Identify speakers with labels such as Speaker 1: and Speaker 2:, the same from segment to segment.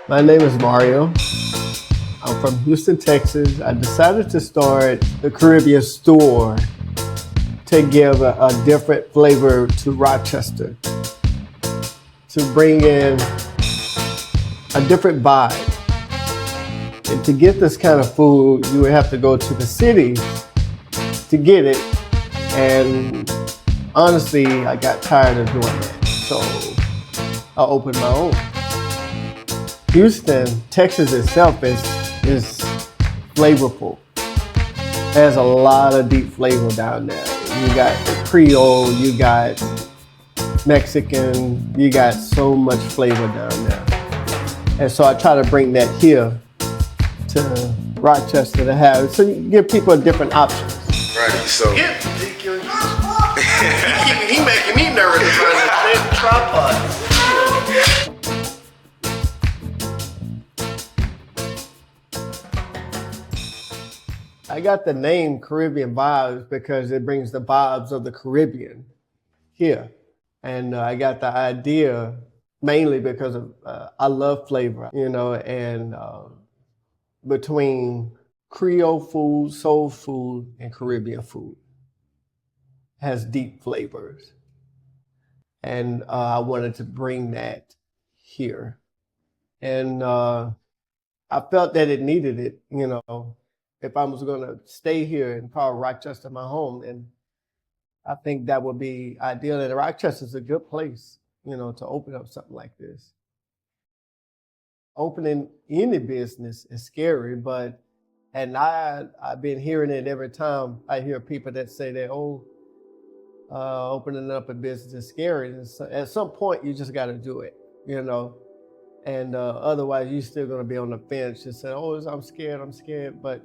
Speaker 1: My name is Mario. I'm from Houston, Texas. I decided to start the Caribbean store to give a different flavor to Rochester, to bring in a different vibe. And to get this kind of food, you would have to go to the city to get it. And honestly, I got tired of doing that. So I opened my own. Houston, Texas itself is flavorful. There's a lot of deep flavor down there. You got Creole, you got Mexican, you got so much flavor down there. And so I try to bring that here to Rochester to have, so you give people different options.
Speaker 2: Right, so.
Speaker 1: He making me nervous around this tripod. I got the name Caribbean Vybz because it brings the vibes of the Caribbean here. And I got the idea mainly because of, I love flavor, you know, and between Creole food, soul food, and Caribbean food has deep flavors. And I wanted to bring that here. And I felt that it needed it, you know. If I was going to stay here and call Rochester my home, then I think that would be ideal. And Rochester is a good place, you know, to open up something like this. Opening any business is scary, and I've been hearing it every time I hear people that say that, opening up a business is scary. And so at some point, you just got to do it, you know. And otherwise, you're still going to be on the fence and say, I'm scared. But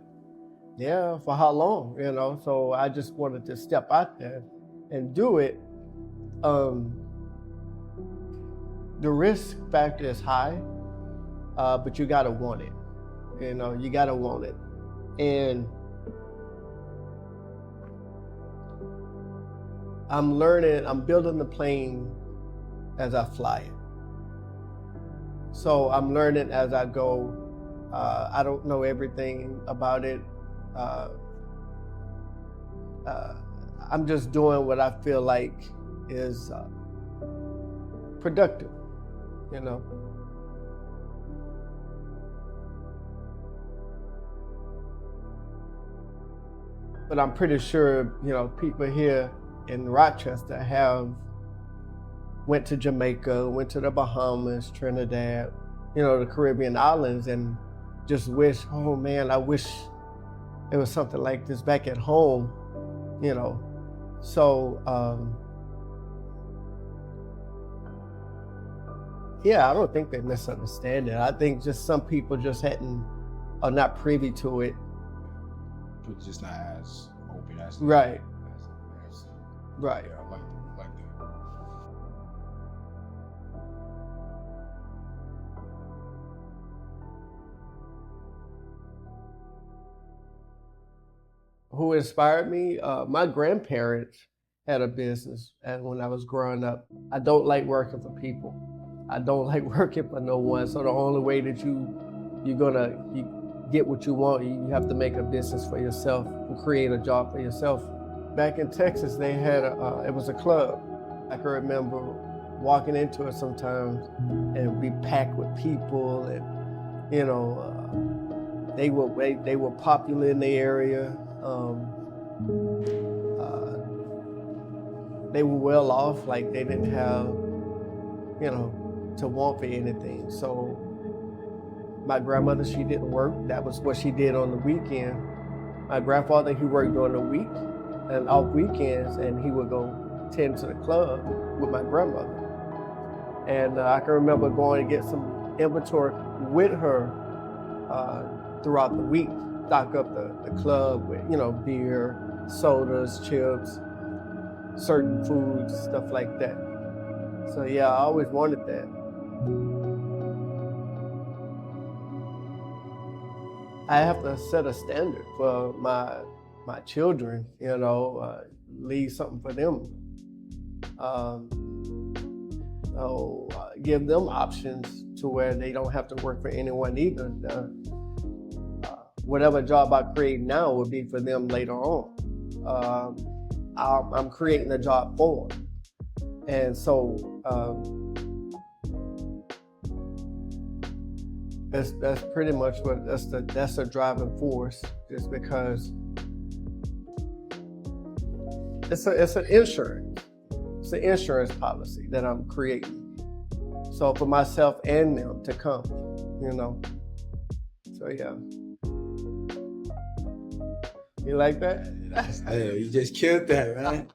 Speaker 1: yeah, for how long, you know? So I just wanted to step out there and do it. The risk factor is high, but you gotta want it. You know, you gotta want it. And I'm building the plane as I fly it. So I'm learning as I go. I don't know everything about it. I'm just doing what I feel like is productive, you know. But I'm pretty sure, you know, people here in Rochester went to Jamaica, went to the Bahamas, Trinidad, you know, the Caribbean islands, and just wish, I wish it was something like this back at home, you know. So, yeah, I don't think they misunderstand it. I think just some people just are not privy to it.
Speaker 2: Just not as open as
Speaker 1: right.
Speaker 2: As,
Speaker 1: right.
Speaker 2: Yeah, I like that.
Speaker 1: Who inspired me? My grandparents had a business, and when I was growing up, I don't like working for people. I don't like working for no one. So the only way that you get what you want, you have to make a business for yourself and create a job for yourself. Back in Texas, they had it was a club. I can remember walking into it sometimes and be packed with people, and you know, they were popular in the area. They were well off, like they didn't have, you know, to want for anything. So my grandmother, she didn't work. That was what she did on the weekend. My grandfather, he worked during the week and off weekends, and he would go tend to the club with my grandmother. And I can remember going to get some inventory with her throughout the week, stock up the club with, you know, beer, sodas, chips, certain foods, stuff like that. So yeah, I always wanted that. I have to set a standard for my children, you know, leave something for them. give them options to where they don't have to work for anyone either. Whatever job I create now will be for them later on. I'm creating a job for them. And so that's pretty much what that's the driving force, just because it's an insurance. It's an insurance policy that I'm creating. So for myself and them to come, you know. So yeah. You like that?
Speaker 3: Hey, you just killed that, man.